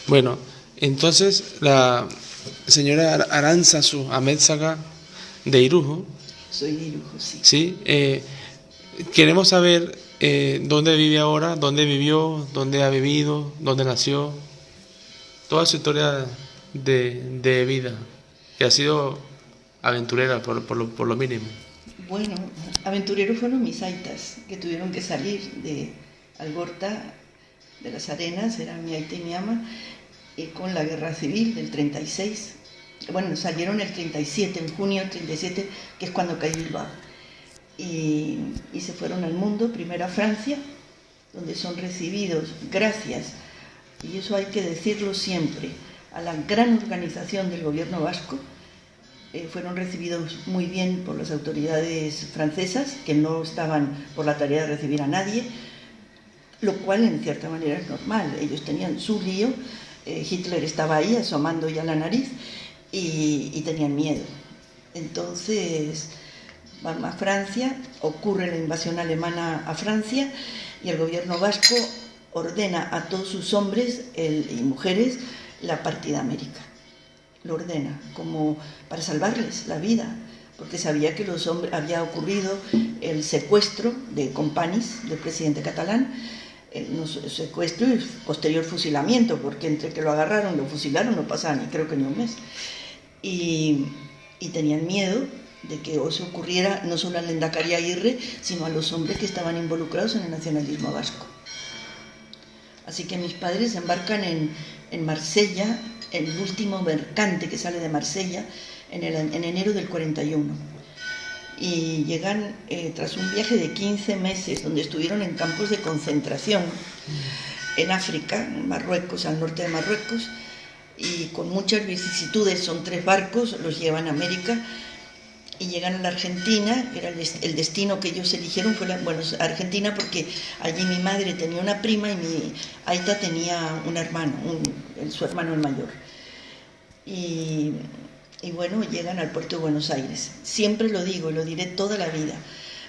Bueno, entonces la señora Aránzazu Amézaga de Irujo. Soy de Irujo, sí. Sí, queremos saber dónde vive ahora, dónde vivió, dónde ha vivido, dónde nació, toda su historia de vida, que ha sido aventurera por lo mínimo. Bueno, aventureros fueron mis aitas, que tuvieron que salir de Algorta, de las Arenas, eran mi aita y mi ama, y con la guerra civil del 36. Bueno, salieron el 37, en junio del 37, que es cuando cayó Bilbao. Y se fueron al mundo, primero a Francia, donde son recibidos gracias, y eso hay que decirlo siempre, a la gran organización del gobierno vasco. Fueron recibidos muy bien por las autoridades francesas, que no estaban por la tarea de recibir a nadie, lo cual en cierta manera es normal. Ellos tenían su lío, Hitler estaba ahí asomando ya la nariz y tenían miedo. Entonces van a Francia, ocurre la invasión alemana a Francia y el gobierno vasco ordena a todos sus hombres y mujeres la partida a América. Lo ordena como para salvarles la vida, porque sabía que los hombres había ocurrido el secuestro de Companys, del presidente catalán, secuestro y posterior fusilamiento, porque entre que lo agarraron y lo fusilaron no pasaba ni creo que ni un mes, y tenían miedo de que eso ocurriera no solo al Lehendakari Aguirre, sino a los hombres que estaban involucrados en el nacionalismo vasco. Así que mis padres embarcan en Marsella, el último mercante que sale de Marsella, en enero del 41. Y llegan tras un viaje de 15 meses, donde estuvieron en campos de concentración, en África, en Marruecos, al norte de Marruecos, y con muchas vicisitudes, son 3 barcos, los llevan a América, y llegan a la Argentina, que era el destino que ellos eligieron, fue Argentina, porque allí mi madre tenía una prima y mi aita tenía un hermano, su hermano el mayor. Y bueno, llegan al puerto de Buenos Aires. Siempre lo digo y lo diré toda la vida,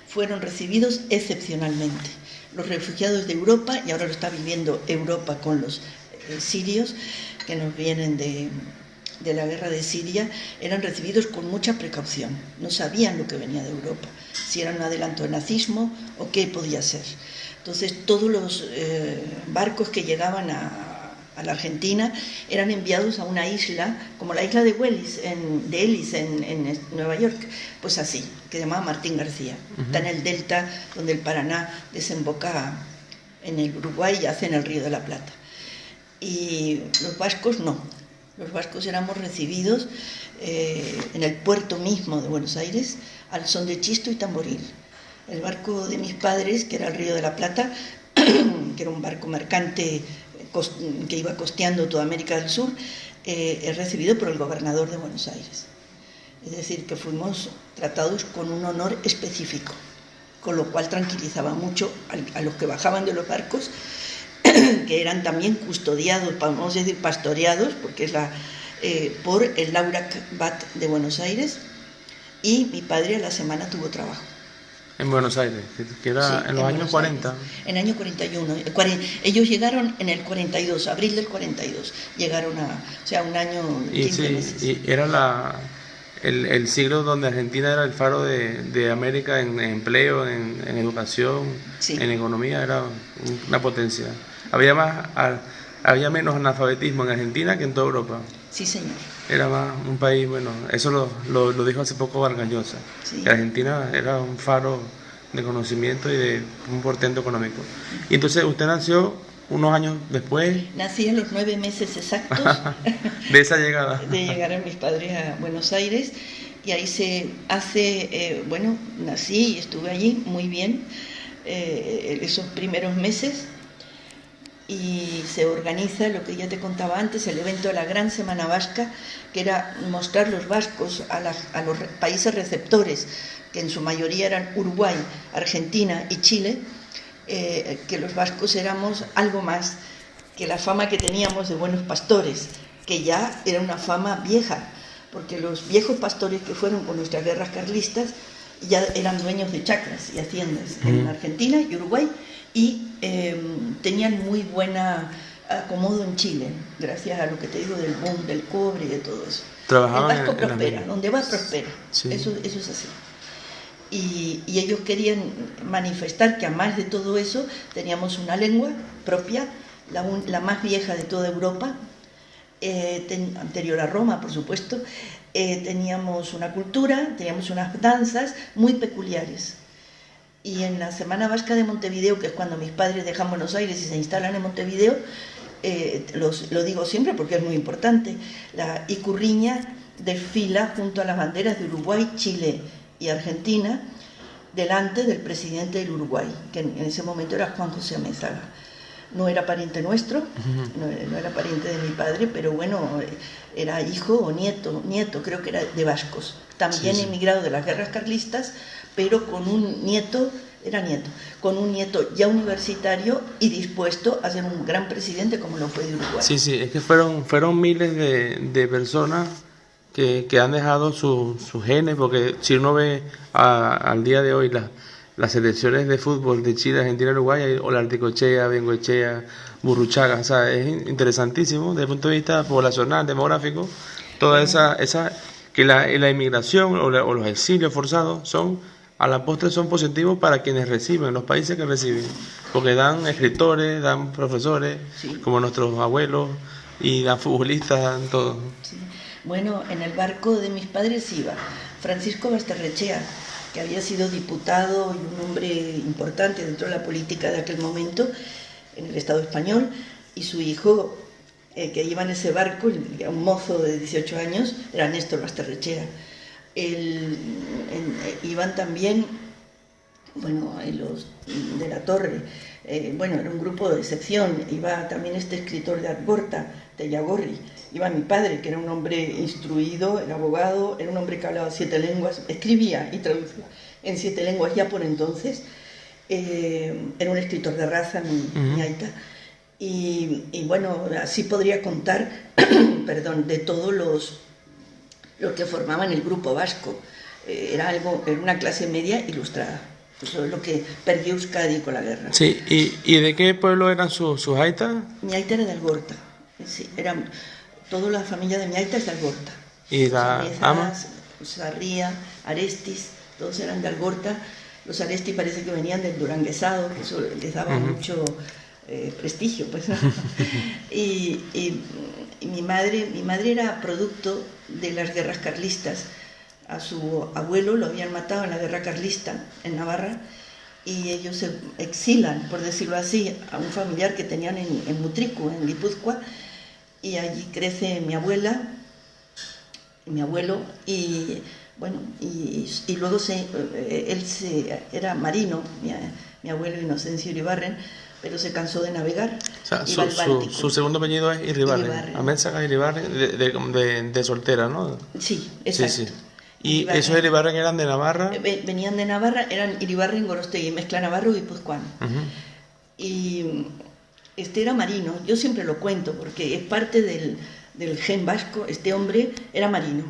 fueron recibidos excepcionalmente. Los refugiados de Europa, y ahora lo está viviendo Europa con los sirios que nos vienen de la guerra de Siria, eran recibidos con mucha precaución. No sabían lo que venía de Europa, si era un adelanto del nazismo o qué podía ser. Entonces todos los barcos que llegaban a la Argentina eran enviados a una isla, como la isla de Ellis en Nueva York, pues así, que se llamaba Martín García. Está en el delta donde el Paraná desemboca en el Uruguay y hace en el Río de la Plata. Y los vascos no. Los vascos éramos recibidos en el puerto mismo de Buenos Aires al son de chisto y tamboril. El barco de mis padres, que era el Río de la Plata, que era un barco mercante que iba costeando toda América del Sur, es recibido por el gobernador de Buenos Aires. Es decir, que fuimos tratados con un honor específico, con lo cual tranquilizaba mucho a los que bajaban de los barcos, que eran también custodiados, vamos a decir pastoreados, porque es por el Laurac Bat de Buenos Aires, y mi padre a la semana tuvo trabajo. En Buenos Aires, que era sí, en los años 40. En el año 41. Ellos llegaron en el 42, abril del 42. Llegaron un año, 15 meses. Y era el siglo donde Argentina era el faro de América en empleo, en educación, sí, en economía, era una potencia. Había menos analfabetismo en Argentina que en toda Europa. Sí, señor. Era más un país, bueno, eso lo dijo hace poco Vargas Llosa, sí, que Argentina era un faro de conocimiento y de un portento económico. Y entonces usted nació unos años después. Nací a los 9 meses exactos de esa llegada. De llegar a mis padres a Buenos Aires, y ahí se hace, nací y estuve allí muy bien esos primeros meses. Y se organiza lo que ya te contaba antes, el evento de la Gran Semana Vasca, que era mostrar los vascos a los países receptores, que en su mayoría eran Uruguay, Argentina y Chile, que los vascos éramos algo más que la fama que teníamos de buenos pastores, que ya era una fama vieja, porque los viejos pastores que fueron con nuestras guerras carlistas ya eran dueños de chacras y haciendas en Argentina y Uruguay, y tenían muy buena acomodo en Chile, gracias a lo que te digo del boom del cobre y de todo eso. Trabajaban el vasco prospera, donde va prospera, sí. eso es así. Y ellos querían manifestar que además de todo eso teníamos una lengua propia, la más vieja de toda Europa, anterior a Roma, por supuesto. Teníamos una cultura, teníamos unas danzas muy peculiares. Y en la Semana Vasca de Montevideo, que es cuando mis padres dejan Buenos Aires y se instalan en Montevideo, lo digo siempre porque es muy importante, la Icurriña desfila junto a las banderas de Uruguay, Chile y Argentina, delante del presidente del Uruguay, que en ese momento era Juan José Amézaga. No era pariente nuestro, no era pariente de mi padre, pero bueno, era hijo o nieto, creo que era de vascos, también sí. Emigrado de las guerras carlistas, pero con un nieto, con un nieto ya universitario y dispuesto a ser un gran presidente como lo fue de Uruguay. Sí, es que fueron miles de personas que han dejado sus genes, porque si uno ve al día de hoy las selecciones de fútbol de Chile, Argentina, Uruguay, Olarticochea, Bengoechea, Burruchaga, o sea, es interesantísimo desde el punto de vista poblacional, demográfico, toda esa que la inmigración o los exilios forzados a la postre son positivos para quienes reciben, los países que reciben, porque dan escritores, dan profesores, sí. Como nuestros abuelos, y dan futbolistas, dan todo. Sí. Bueno, en el barco de mis padres iba Francisco Basterrechea, que había sido diputado y un hombre importante dentro de la política de aquel momento en el Estado español, y su hijo, que iba en ese barco, un mozo de 18 años, era Néstor Basterrechea. Iban también, bueno, los de la Torre, era un grupo de excepción, iba también este escritor de Algorta, Tellagorri, iba mi padre, que era un hombre instruido, era abogado, era un hombre que hablaba 7 lenguas, escribía y traducía en 7 lenguas ya por entonces, era un escritor de raza, mi aita, y bueno, así podría contar, perdón, de todos los que formaban el grupo vasco. Era una clase media ilustrada. Eso es lo que perdió Euskadi con la guerra. Sí, ¿y de qué pueblo eran sus aitas? Mi aita era de Algorta. Sí, toda la familia de mi aita es de Algorta. ¿Y la ama? Sarría, Arestis, todos eran de Algorta. Los Arestis parece que venían del Duranguesado, que eso les daba mucho prestigio, pues. y mi madre era producto de las guerras carlistas. A su abuelo lo habían matado en la guerra carlista en Navarra, y ellos se exilan, por decirlo así, a un familiar que tenían en Mutriku, en Guipúzcoa, y allí crece mi abuela, mi abuelo, y bueno, y luego él era marino, mi abuelo Inocencio Iribarren, pero se cansó de navegar. O sea, su segundo apellido es Iribarren. Amézaga Iribarren, de soltera, ¿no? Sí, exacto. Sí. ¿Y Iribarren. ¿Esos Iribarren eran de Navarra? Venían de Navarra, eran Iribarren Gorostegui, mezcla navarro y guipuzcoano. Y este era marino, yo siempre lo cuento porque es parte del gen vasco. Este hombre era marino.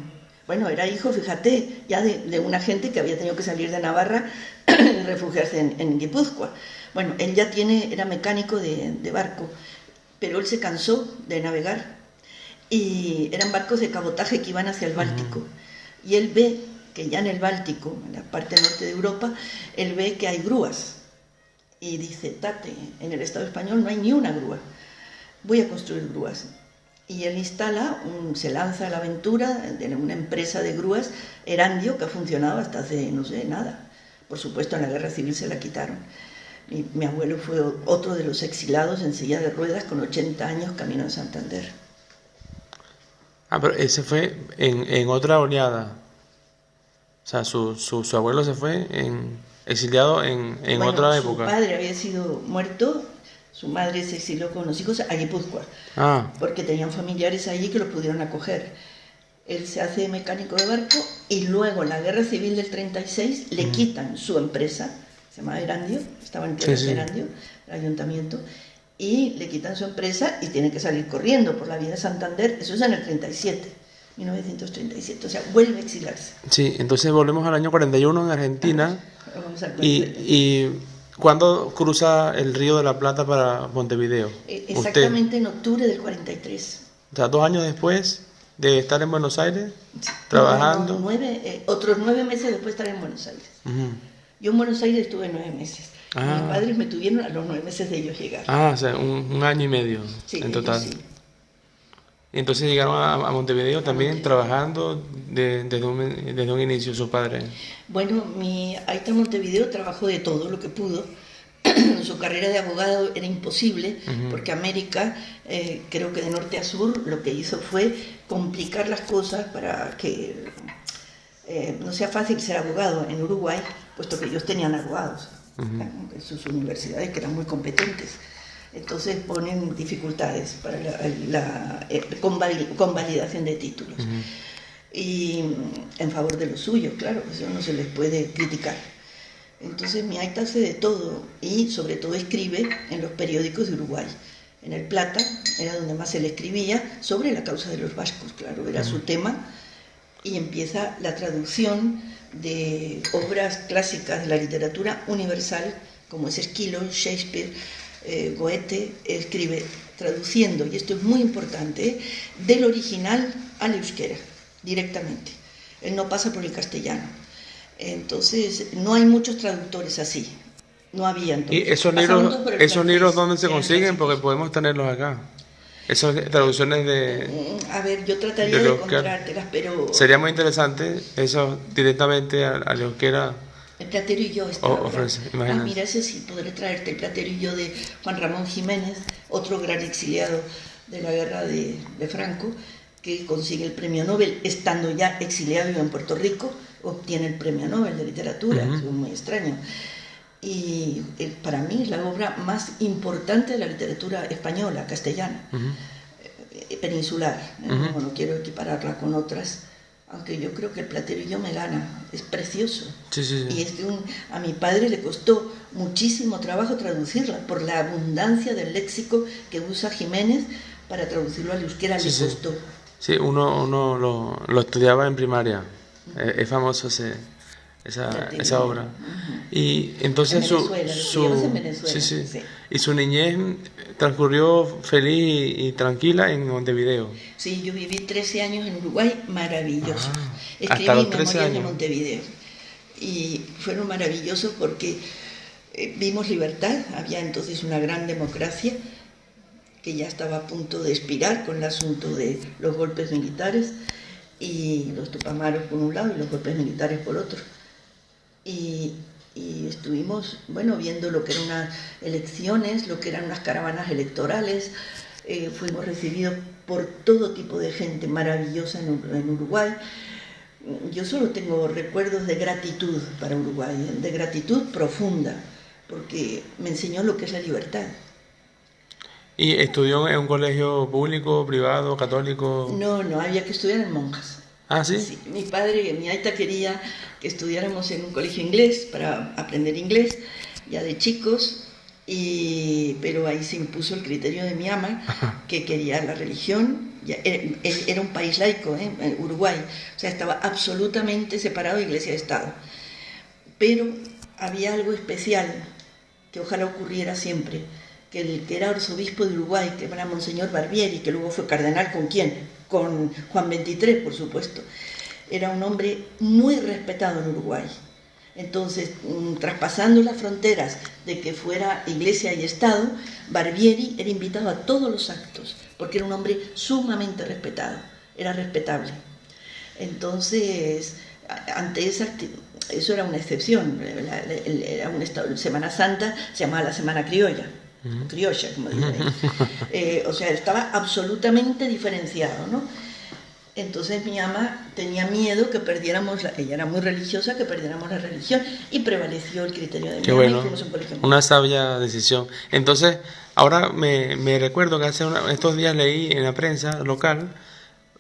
Bueno, era hijo, fíjate, ya de una gente que había tenido que salir de Navarra y refugiarse en Guipúzcoa. Bueno, él ya era mecánico de barco, pero él se cansó de navegar, y eran barcos de cabotaje que iban hacia el Báltico. Y él ve que ya en el Báltico, en la parte norte de Europa, él ve que hay grúas. Y dice, tate, en el Estado español no hay ni una grúa, voy a construir grúas. Y él se lanza a la aventura de una empresa de grúas, Erandio, que ha funcionado hasta hace, no sé, nada. Por supuesto, en la guerra civil se la quitaron. Mi abuelo fue otro de los exilados en silla de ruedas con 80 años camino a Santander. Pero ese fue en otra oleada. O sea, su abuelo se fue exiliado en otra época. Su padre había sido muerto, su madre se exilió con los hijos a Guipúzcoa, porque tenían familiares allí que lo pudieron acoger. Él se hace mecánico de barco, y luego en la guerra civil del 36 le quitan su empresa, se llamaba Erandio, estaba en tierras de Erandio, el ayuntamiento, y le quitan su empresa y tiene que salir corriendo por la vía de Santander. Eso es en el 1937, o sea, vuelve a exiliarse. Sí, entonces volvemos al año 41 en Argentina. Vamos al y ¿Cuándo cruza el Río de la Plata para Montevideo? Exactamente en octubre del 43. O sea, 2 años después de estar en Buenos Aires, Sí. trabajando. No, otros 9 meses después de estar en Buenos Aires. Uh-huh. Yo en Buenos Aires estuve 9 meses. Mis padres me tuvieron a los 9 meses de ellos llegar. O sea, un año y medio en total. Sí. Y entonces llegaron a Montevideo también, trabajando desde un inicio sus padres. Bueno, mi aita en Montevideo trabajó de todo lo que pudo. Su carrera de abogado era imposible, porque América, creo que de norte a sur, lo que hizo fue complicar las cosas para que no sea fácil ser abogado en Uruguay, puesto que ellos tenían abogados en sus universidades que eran muy competentes. Entonces ponen dificultades para la convalidación de títulos. Y en favor de los suyos, claro, eso no se les puede criticar. Entonces mi aita hace de todo y sobre todo escribe en los periódicos de Uruguay. En El Plata era donde más se le escribía sobre la causa de los vascos, claro, era su tema, y empieza la traducción de obras clásicas de la literatura universal, como es Esquilo, Shakespeare, Goethe, escribe traduciendo, y esto es muy importante, del original al euskera, directamente. Él no pasa por el castellano. Entonces, no hay muchos traductores así. No había entonces. ¿Y esos libros dónde se consiguen? Porque podemos tenerlos acá. Esas traducciones de... A ver, yo trataría de encontrártelas, pero... Sería muy interesante eso directamente al euskera. El Platero y yo está. Mira, ese sí, podré traerte el Platero y yo de Juan Ramón Jiménez, otro gran exiliado de la guerra de Franco, que consigue el premio Nobel, estando ya exiliado en Puerto Rico, obtiene el premio Nobel de literatura, es muy extraño. Y para mí es la obra más importante de la literatura española, castellana, peninsular. No quiero equipararla con otras, aunque yo creo que el Platero y yo me gana, es precioso. Y a mi padre le costó muchísimo trabajo traducirla, por la abundancia del léxico que usa Jiménez para traducirlo al euskera, le costó. Sí, uno lo estudiaba en primaria, es famoso esa obra. Y entonces y su niñez transcurrió feliz y tranquila en Montevideo. Sí, yo viví 13 años en Uruguay, maravilloso. Escribí hasta los 13 Memorias años. de Montevideo y fueron maravillosos porque vimos libertad, había entonces una gran democracia que ya estaba a punto de expirar con el asunto de los golpes militares y los Tupamaros por un lado y los golpes militares por otro. Y estuvimos, viendo lo que eran unas elecciones, lo que eran unas caravanas electorales. Fuimos recibidos por todo tipo de gente maravillosa en Uruguay. Yo solo tengo recuerdos de gratitud para Uruguay, de gratitud profunda, porque me enseñó lo que es la libertad. ¿Y estudió en un colegio público, privado, católico? No, había que estudiar en monjas. ¿Ah, sí? Sí, mi aita quería que estudiáramos en un colegio inglés para aprender inglés, ya de chicos, pero ahí se impuso el criterio de mi ama, que quería la religión. Era un país laico, Uruguay, o sea, estaba absolutamente separado de Iglesia de Estado. Pero había algo especial, que ojalá ocurriera siempre, que el que era arzobispo de Uruguay, que era Monseñor Barbieri, que luego fue cardenal, ¿con quién? Con Juan XXIII, por supuesto. Era un hombre muy respetado en Uruguay. Entonces, traspasando las fronteras de que fuera Iglesia y Estado, Barbieri era invitado a todos los actos, porque era un hombre sumamente respetado, era respetable. Entonces, ante eso era una excepción. Era Semana Santa se llamaba la Semana Criolla, criolla, como dicen ahí. O sea, estaba absolutamente diferenciado, ¿no? Entonces mi ama tenía miedo que perdiéramos, ella era muy religiosa, que perdiéramos la religión, y prevaleció el criterio de mi ama, y fuimos a un colegio. Una sabia decisión. Entonces, ahora me recuerdo que estos días leí en la prensa local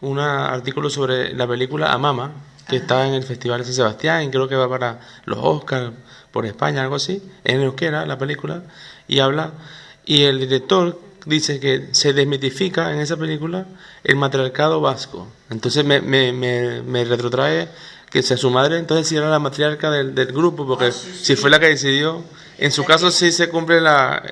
un artículo sobre la película Amama, que está en el Festival de San Sebastián, y creo que va para los Oscars por España, algo así, en euskera la película, y el director dice que se desmitifica en esa película el matriarcado vasco. Entonces me retrotrae que sea su madre, entonces si era la matriarca del grupo, porque si fue la que decidió En su caso sí se cumple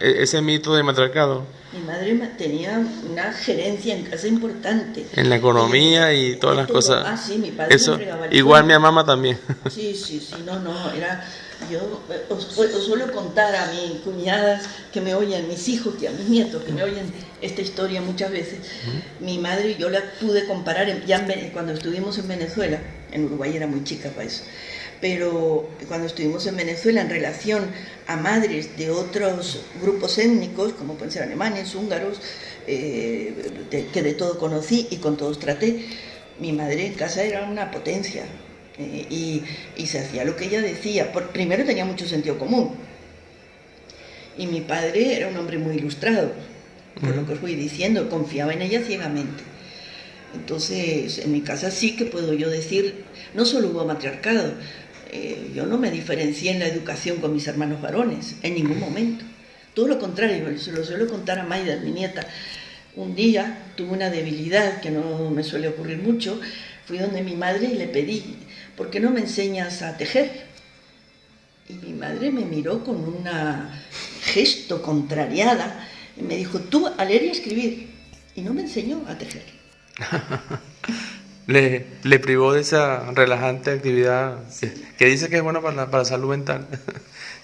ese mito de matriarcado. Mi madre tenía una gerencia en casa importante. En la economía y todas las todo. cosas. Ah, sí, mi padre Eso, entregaba el igual sueldo. mi mamá también. Sí, no, era... Yo os suelo contar a mis cuñadas que me oyen, mis hijos y a mis nietos que me oyen esta historia muchas veces. Mi madre, yo la pude comparar cuando estuvimos en Venezuela. En Uruguay era muy chica para eso. Pero cuando estuvimos en Venezuela, en relación a madres de otros grupos étnicos, como pueden ser alemanes, húngaros, que de todo conocí y con todos traté, mi madre en casa era una potencia. Y se hacía lo que ella decía. Primero tenía mucho sentido común. Y mi padre era un hombre muy ilustrado, por lo que os voy diciendo, confiaba en ella ciegamente. Entonces, en mi casa sí que puedo yo decir, no solo hubo matriarcado, yo no me diferencié en la educación con mis hermanos varones, en ningún momento. Todo lo contrario, se lo suelo contar a Maida, mi nieta. Un día tuve una debilidad que no me suele ocurrir mucho, fui donde mi madre y le pedí, ¿por qué no me enseñas a tejer? Y mi madre me miró con un gesto contrariada y me dijo, tú a leer y a escribir. Y no me enseñó a tejer. Le privó de esa relajante actividad que dice que es buena para la salud mental.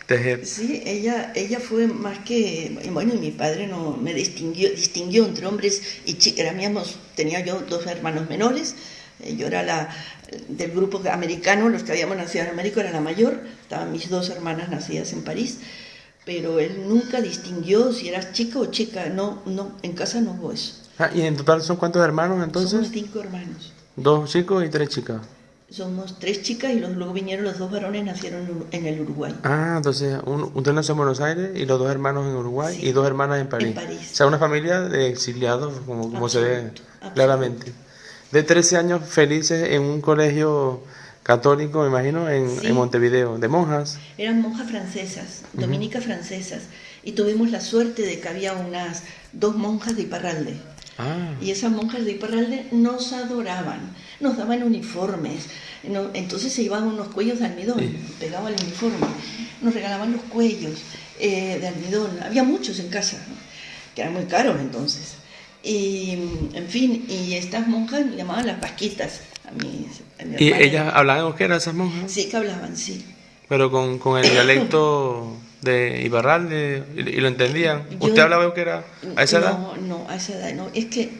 Tejer. Sí, ella fue más que... Bueno, y mi padre no me distinguió entre hombres y chicas. Tenía yo 2 hermanos menores. Yo era del grupo americano, los que habíamos nacido en América, era la mayor. Estaban mis 2 hermanas nacidas en París. Pero él nunca distinguió si eras chica o chica. No, en casa no hubo eso. ¿Y en total son cuántos hermanos entonces? Somos 5 hermanos. 2 chicos y 3 chicas. Somos 3 chicas y luego vinieron los 2 varones, nacieron en el Uruguay. Ah, entonces usted nació en Buenos Aires y los 2 hermanos en Uruguay, sí, y 2 hermanas en París. En París. O sea, una familia de exiliados, como se ve claramente. De 13 años felices en un colegio católico, me imagino, en Montevideo, de monjas. Eran monjas francesas, dominicas francesas, y tuvimos la suerte de que había unas 2 monjas de Iparralde. Y esas monjas de Iparralde nos adoraban, nos daban uniformes, entonces se llevaban unos cuellos de almidón, pegaba el uniforme, nos regalaban los cuellos de almidón, había muchos en casa, ¿no? Que eran muy caros entonces. Y, en fin, y estas monjas me llamaban las pasquitas a mi ¿Y hermana. ellas hablaban euskera, esas monjas? Sí, que hablaban, sí. Pero con el dialecto de Ibarralde, y lo entendían. ¿Usted hablaba euskera a esa edad? No, a esa edad no. Es que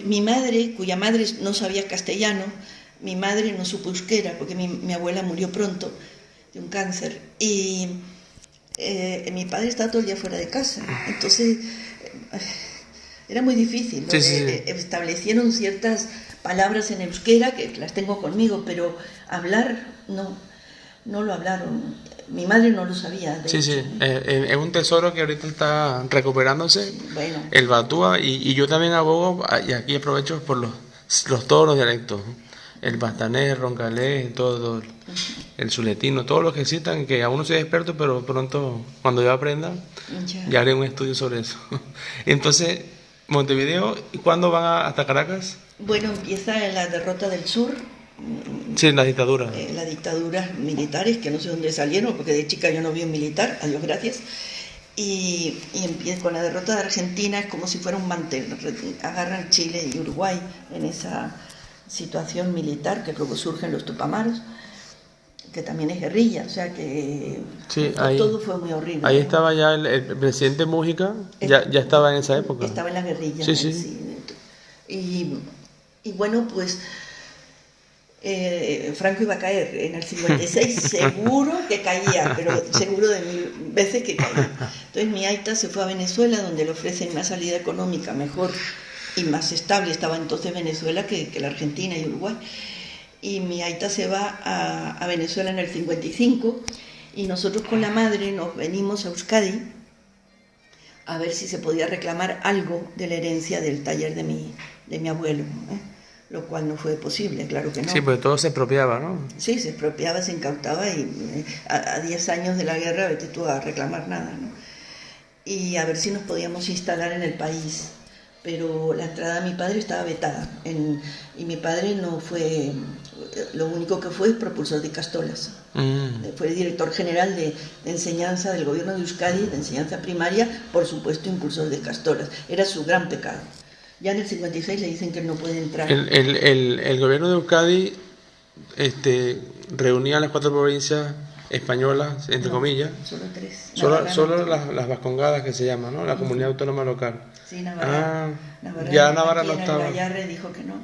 mi madre, cuya madre no sabía castellano, mi madre no supo euskera, porque mi abuela murió pronto de un cáncer. Y mi padre estaba todo el día fuera de casa. Entonces, era muy difícil, ¿no? Establecieron ciertas palabras en euskera, que las tengo conmigo, pero hablar no lo hablaron. Mi madre no lo sabía. Sí, es un tesoro que ahorita está recuperándose, bueno, el batúa, y yo también abogo, y aquí aprovecho por los todos los dialectos, el bastanés, roncalés, todo, el zuletino, todos los que existan, que aún no soy experto, pero pronto, cuando yo aprenda, ya haré un estudio sobre eso. Entonces, Montevideo, ¿y cuándo van hasta Caracas? Bueno, empieza en la derrota del sur. Sí, la dictadura. Las dictaduras militares, que no sé dónde salieron, porque de chica yo no vi un militar, a Dios gracias. Y empieza con la derrota de Argentina, es como si fuera un mantel. Agarran Chile y Uruguay en esa situación militar, que luego surgen los Tupamaros, que también es guerrilla, o sea que todo fue muy horrible. Ahí estaba ya el presidente Mújica, ya estaba en esa época. Estaba en la guerrilla. Sí. Y bueno, pues Franco iba a caer en el 56, seguro que caía, pero seguro de 1000 veces que caía. Entonces mi aita se fue a Venezuela, donde le ofrecen una salida económica mejor y más estable. Estaba entonces Venezuela que la Argentina y Uruguay. Y mi aita se va a Venezuela en el 55 y nosotros con la madre nos venimos a Euskadi a ver si se podía reclamar algo de la herencia del taller de mi abuelo, lo cual no fue posible, claro que no. Sí, pues todo se expropiaba, ¿no? Sí, se expropiaba, se incautaba y a 10 años de la guerra vete tú a reclamar nada, ¿no? Y a ver si nos podíamos instalar en el país. Pero la entrada de mi padre estaba vetada y mi padre no fue lo único que fue es propulsor de Castolas. Fue director general de enseñanza del gobierno de Euskadi, de enseñanza primaria, por supuesto impulsor de Castolas. Era su gran pecado. Ya en el 56 le dicen que él no puede entrar. El gobierno de Euskadi reunía las 4 provincias españolas, entre comillas. Solo 3. Solo las Vascongadas, que se llama, ¿no? La comunidad autónoma local. Sí, Navarra. Ya Navarra no estaba. Gallarre dijo que no.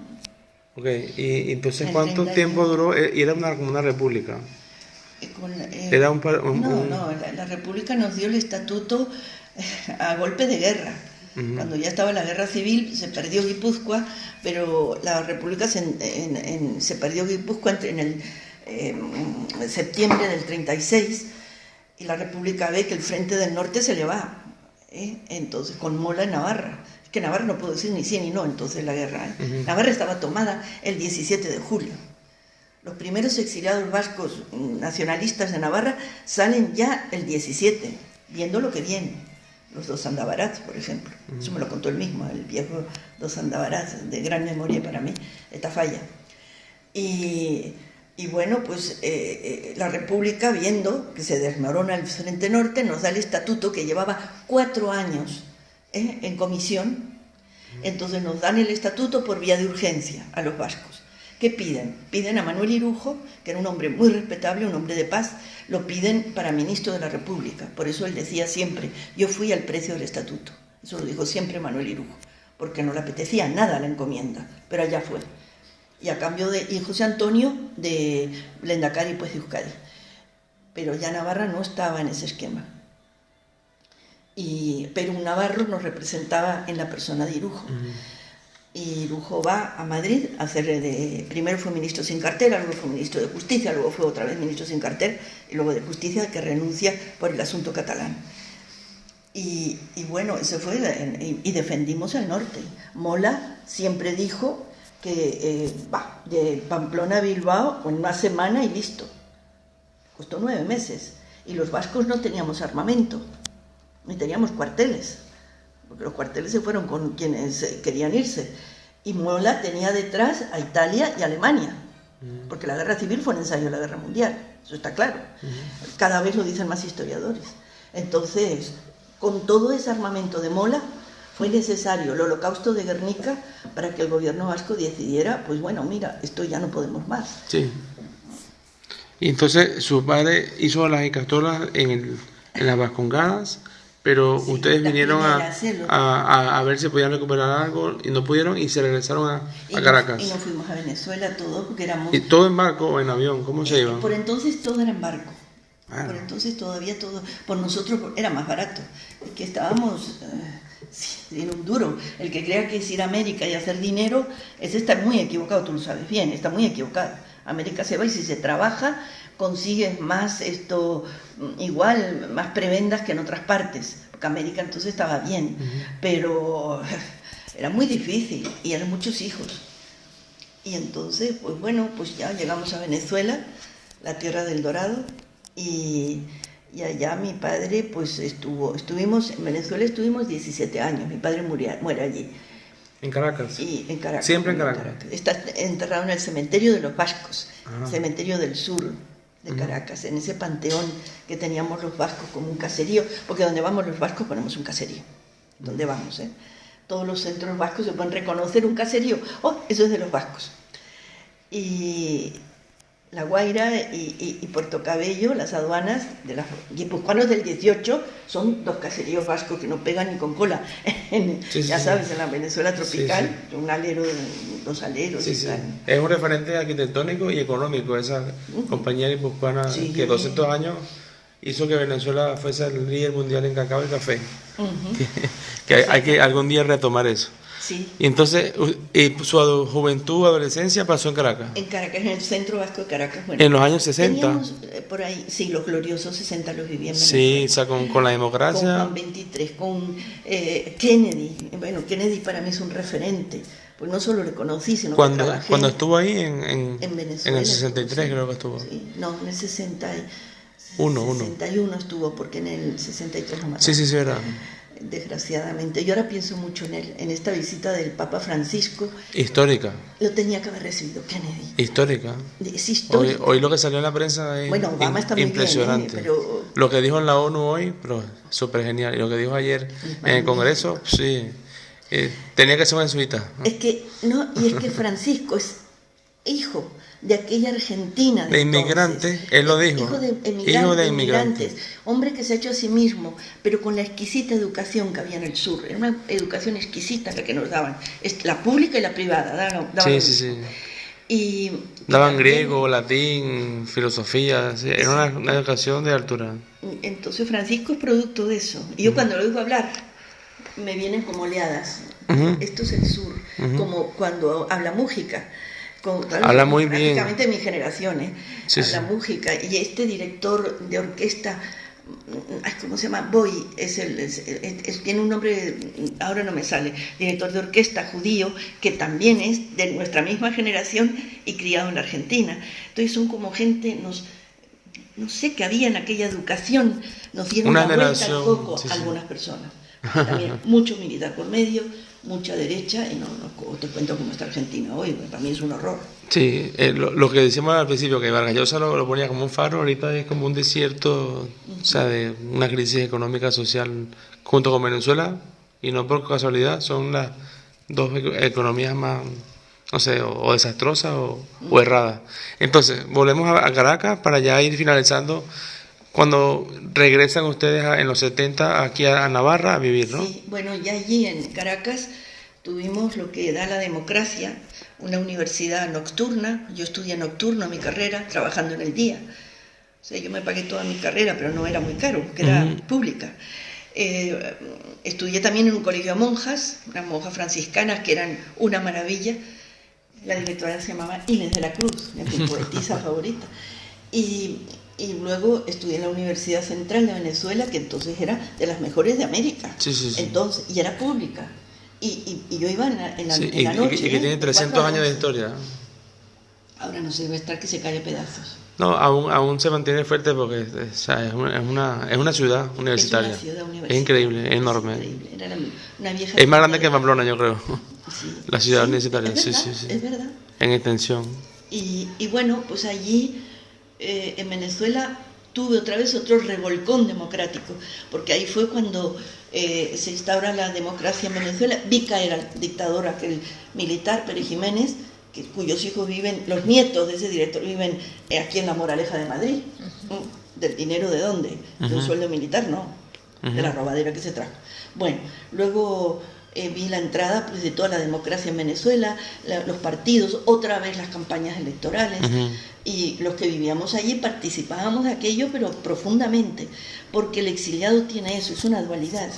Ok, y entonces ¿cuánto tiempo duró? Y era como una república. Era la república nos dio el estatuto a golpe de guerra. Cuando ya estaba la guerra civil se perdió Guipúzcoa, pero la república se perdió Guipúzcoa en el septiembre del 36, y la república ve que el frente del norte se le va, entonces con Mola en Navarra. Es que Navarra no puedo decir ni sí ni no, entonces la guerra. Navarra estaba tomada el 17 de julio. Los primeros exiliados vascos nacionalistas de Navarra salen ya el 17, viendo lo que viene. Los dos Andabarats, por ejemplo. Eso me lo contó él mismo, el viejo dos Andabarats, de gran memoria para mí, Tafalla. Y bueno, pues la República, viendo que se desmorona el Frente Norte, nos da el estatuto que llevaba 4 años en comisión. Entonces nos dan el estatuto por vía de urgencia a los vascos. ¿Qué piden? Piden a Manuel Irujo, que era un hombre muy respetable, un hombre de paz, lo piden para ministro de la República. Por eso él decía siempre, yo fui al precio del estatuto. Eso lo dijo siempre Manuel Irujo, porque no le apetecía nada la encomienda, pero allá fue. Y a cambio y José Antonio de Lendakari, pues de Euskadi. Pero ya Navarra no estaba en ese esquema. Pero un navarro nos representaba en la persona de Irujo. Y Irujo va a Madrid a hacer primero fue ministro sin cartera, luego fue ministro de Justicia, luego fue otra vez ministro sin cartera, y luego de Justicia, que renuncia por el asunto catalán. Y bueno, eso fue, y defendimos el norte. Mola siempre dijo que de Pamplona a Bilbao en una semana y listo. Costó 9 meses. Y los vascos no teníamos armamento, ni teníamos cuarteles, porque los cuarteles se fueron con quienes querían irse. Y Mola tenía detrás a Italia y Alemania, porque la guerra civil fue un ensayo de la guerra mundial, eso está claro. Cada vez lo dicen más historiadores. Entonces, con todo ese armamento de Mola, fue necesario el holocausto de Guernica para que el gobierno vasco decidiera, pues bueno, mira, esto ya no podemos más. Sí. Y entonces su padre hizo las Ikastolas en las Vascongadas, pero sí, ustedes vinieron a ver si podían recuperar algo y no pudieron, y se regresaron a Caracas. Y nos fuimos a Venezuela todos, porque éramos... ¿Y todo en barco o en avión? ¿Cómo se iban? Por entonces todo era en barco. Por entonces todavía todo... Por nosotros era más barato, porque estábamos en un duro. El que crea que es ir a América y hacer dinero, ese está muy equivocado, tú lo sabes bien, está muy equivocado. América se va y si se trabaja consigues más igual, más prebendas que en otras partes, porque América entonces estaba bien, pero era muy difícil y eran muchos hijos. Y entonces, pues bueno, pues ya llegamos a Venezuela, la tierra del Dorado, y allá mi padre pues estuvimos en Venezuela, estuvimos 17 años, mi padre muere allí. ¿En Caracas? Y en Caracas. ¿Siempre en Caracas? Está enterrado en el cementerio de los vascos, cementerio del sur de Caracas, en ese panteón que teníamos los vascos como un caserío, porque donde vamos los vascos ponemos un caserío, donde vamos, todos los centros vascos se pueden reconocer un caserío, eso es de los vascos. Y La Guaira y Puerto Cabello, las aduanas de los guipuzcoanos del 18, son 2 caseríos vascos que no pegan ni con cola. Sabes, en la Venezuela tropical, un alero, 2 aleros. Es un referente arquitectónico y económico esa compañía guipuzcoana que 200 años hizo que Venezuela fuese el líder mundial en cacao y café. Que hay que algún día retomar eso. Sí. Y entonces, su juventud, adolescencia pasó en Caracas. En Caracas, en el centro vasco de Caracas. Bueno, en los años 60. Teníamos por ahí, sí, los gloriosos 60 los viví en Venezuela. Sí, o sea, con la democracia. Con Juan 23, con Kennedy. Bueno, Kennedy para mí es un referente, pues no solo le conocí, sino que trabajé. Cuando estuvo ahí en Venezuela. En el 63 creo que estuvo. Sí, no, en el 61 estuvo, porque en el 63 no mató. Sí, era. desgraciadamente. Yo ahora pienso mucho en él, en esta visita del Papa Francisco. Histórica. Lo tenía que haber recibido Kennedy. Histórica. Es histórica. Hoy lo que salió en la prensa es bueno, Obama está muy impresionante. bien, pero... Lo que dijo en la ONU hoy, pero súper genial. Y lo que dijo ayer en el Congreso, sí, tenía que ser una jesuita. Es que, no, y es que Francisco es hijo de aquella Argentina de inmigrantes, él lo dijo, hijo de inmigrantes, hombre que se ha hecho a sí mismo, pero con la exquisita educación que había en el sur. Era una educación exquisita la que nos daban, la pública y la privada. Daban sí. Y daban griego, latín, filosofía, sí, era una educación de altura. Entonces Francisco es producto de eso. Y yo cuando lo oigo hablar, me vienen como oleadas. Esto es el sur, como cuando habla Múgica. Habla muy bien. Prácticamente mi generación, Sí, habla Múgica. Y este director de orquesta, ¿cómo se llama? Boy, tiene un nombre, ahora no me sale, director de orquesta judío, que también es de nuestra misma generación y criado en la Argentina. Entonces son como gente, no sé qué había en aquella educación, nos dieron una vuelta al coco algunas personas. También mucho militar por medio, mucha derecha, y no te cuento cómo está Argentina hoy, para mí es un horror. Sí, lo que decíamos al principio, que Vargas Llosa lo ponía como un faro, ahorita es como un desierto, o sea, de una crisis económica, social, junto con Venezuela, y no por casualidad, son las dos economías más, no sé, o desastrosas o erradas. Entonces, volvemos a Caracas para ya ir finalizando. Cuando regresan ustedes en los 70 aquí a Navarra a vivir, ¿no? Sí, bueno, ya allí en Caracas tuvimos lo que da la democracia, una universidad nocturna. Yo estudié nocturno mi carrera, trabajando en el día. O sea, yo me pagué toda mi carrera, pero no era muy caro, porque era pública. Estudié también en un colegio de monjas, unas monjas franciscanas que eran una maravilla. La directora se llamaba Inés de la Cruz, mi poetisa favorita. Y luego estudié en la Universidad Central de Venezuela, que entonces era de las mejores de América. Sí. Entonces, y era pública. Y yo iba en la noche. Y que tiene 300 años de historia. Ahora no se debe estar que se cae a pedazos. No, aún se mantiene fuerte porque es una ciudad universitaria. Es una ciudad universitaria. Es increíble, es enorme. Es increíble. Era una vieja es más grande que Pamplona, yo creo. Sí. La ciudad universitaria, es verdad, sí. Es verdad. En extensión. Y bueno, pues allí en Venezuela tuve otra vez otro revolcón democrático, porque ahí fue cuando se instaura la democracia en Venezuela. Vi caer al dictador aquel militar, Pérez Jiménez, cuyos hijos viven, los nietos de ese director viven aquí en la Moraleja de Madrid. ¿Del dinero de dónde? De un sueldo militar, no, de la robadera que se trajo. Bueno, luego vi la entrada pues, de toda la democracia en Venezuela, los partidos, otra vez las campañas electorales, y los que vivíamos allí participábamos de aquello, pero profundamente, porque el exiliado tiene eso, es una dualidad.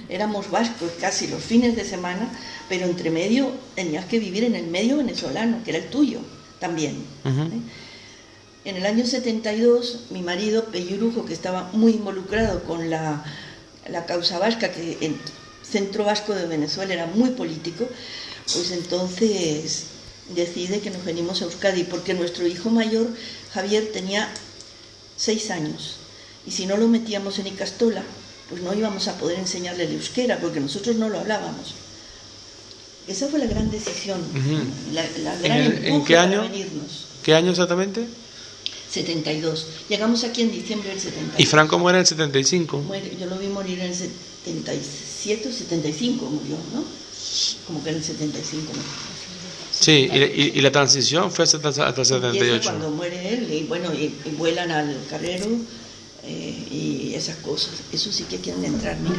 Éramos vascos casi los fines de semana, pero entre medio tenías que vivir en el medio venezolano, que era el tuyo también. En el año 72, mi marido, Peyurujo, que estaba muy involucrado con la causa vasca, que el centro vasco de Venezuela era muy político, pues entonces decide que nos venimos a Euskadi, porque nuestro hijo mayor, Javier, tenía 6 años, y si no lo metíamos en Icastola, pues no íbamos a poder enseñarle el euskera, porque nosotros no lo hablábamos. Esa fue la gran decisión, la gran empuje ¿En qué año? para venirnos. ¿Qué año exactamente? 72. Llegamos aquí en diciembre del 72. ¿Y Franco muere en el 75? Yo lo vi morir en el 77 o 75 murió, ¿no? Como que en el 75, ¿no? Sí, y la transición fue hasta el 78. Cuando muere él, y bueno, y vuelan al carrero, y esas cosas. Eso sí que quieren entrar, mira.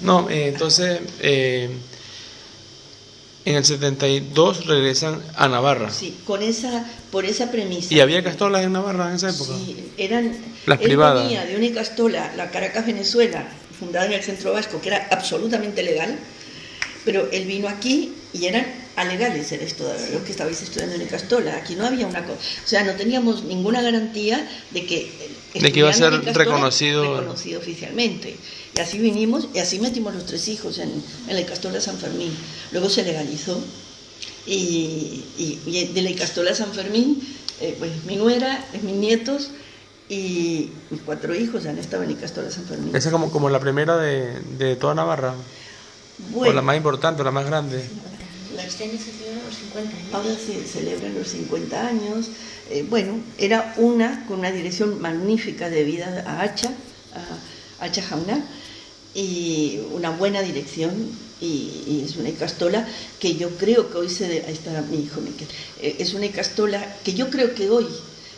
No, entonces, en el 72 regresan a Navarra. Sí, por esa premisa. ¿Y había castolas en Navarra en esa época? Sí, eran las privadas. Venía de una castola, la Caracas Venezuela, fundada en el Centro Vasco, que era absolutamente legal, pero él vino aquí y eran alegales, era esto de los que estabais estudiando en Castola. Aquí no había una cosa, o sea, no teníamos ninguna garantía de que iba a ser reconocido oficialmente. Y así vinimos y así metimos los 3 hijos en la Castola San Fermín. Luego se legalizó y de la Castola San Fermín, pues mi nuera, mis nietos Y mis 4 hijos han estado en Icastola San Fermín. Esa es como la primera de toda Navarra. Bueno, o la más importante, o la más grande. Este año se celebran los 50 años. Ahora se celebran los 50 años. Bueno, era una con una dirección magnífica de vida a Hacha Jauna, y una buena dirección, y es una Icastola que yo creo que hoy ahí está mi hijo Miquel, es una Icastola que yo creo que hoy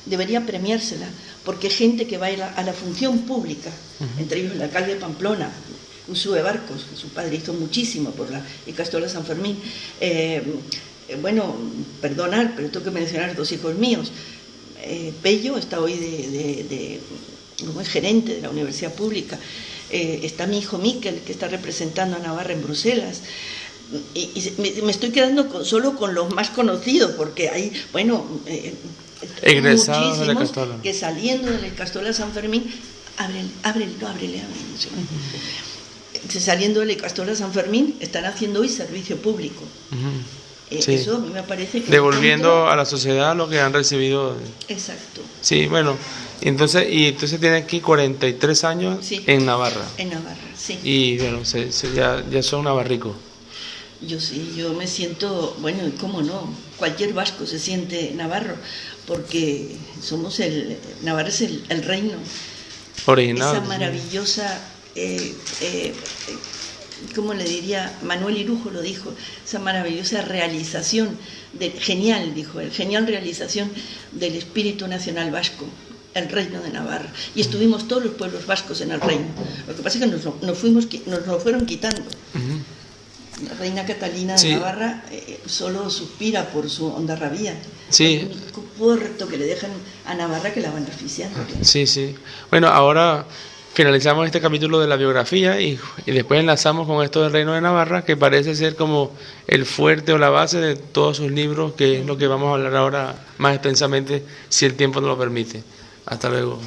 debería premiársela, porque gente que va a la función pública, entre ellos el alcalde de Pamplona, Ursúe Barcos, que su padre hizo muchísimo por la Icastola San Fermín. Bueno, perdonar, pero tengo que mencionar 2 hijos míos. Pello está hoy como es gerente de la Universidad Pública. Está mi hijo Miquel, que está representando a Navarra en Bruselas. Y me estoy quedando solo con los más conocidos, porque hay, bueno, egresados de la muchísimos Icastola, que saliendo de la Icastola San Fermín, ábrele. Saliendo de la Icastola San Fermín, están haciendo hoy servicio público. Sí. Eso a mí me parece que... devolviendo a la sociedad lo que han recibido. Exacto. Sí, bueno, entonces tiene aquí 43 años, sí, en Navarra. En Navarra, sí. Y bueno, ya son navarricos. Yo me siento, bueno, ¿cómo no? Cualquier vasco se siente navarro, porque Navarra es el reino. Original. Esa maravillosa... ¿cómo le diría? Manuel Irujo lo dijo, esa maravillosa realización, genial realización del espíritu nacional vasco, el reino de Navarra. Y estuvimos todos los pueblos vascos en el reino. Lo que pasa es que nos lo fueron quitando. La reina Catalina de Navarra solo suspira por su Hondarrabía. Sí. El único puerto que le dejan a Navarra que la van asfixiando. Sí. Bueno, ahora finalizamos este capítulo de la biografía y después enlazamos con esto del Reino de Navarra, que parece ser como el fuerte o la base de todos sus libros, que es lo que vamos a hablar ahora más extensamente, si el tiempo nos lo permite. Hasta luego.